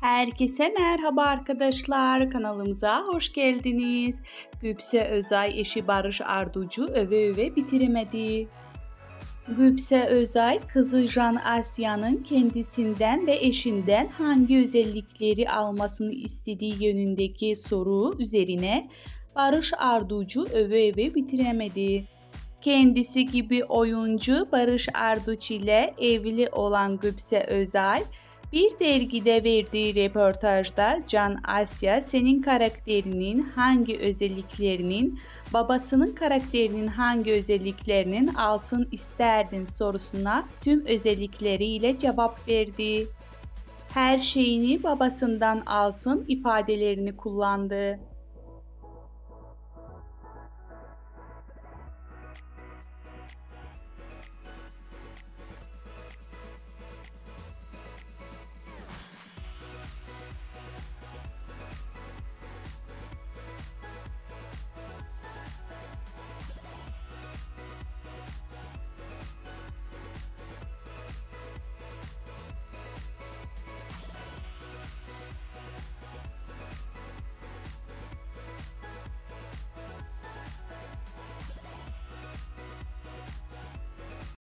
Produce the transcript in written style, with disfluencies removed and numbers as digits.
Herkese merhaba arkadaşlar, kanalımıza hoş geldiniz. Gübse Özay eşi Barış Arduç'u öve öve bitiremedi. Gübse Özay, kızı Jan Asya'nın kendisinden ve eşinden hangi özellikleri almasını istediği yönündeki soru üzerine Barış Arduç'u öve öve bitiremedi. Kendisi gibi oyuncu Barış Arduç ile evli olan Gübse Özay, bir dergide verdiği röportajda Jan Asya senin karakterinin hangi özelliklerinin, babasının karakterinin hangi özelliklerinin alsın isterdin sorusuna tüm özellikleriyle cevap verdi. Her şeyini babasından alsın ifadelerini kullandı.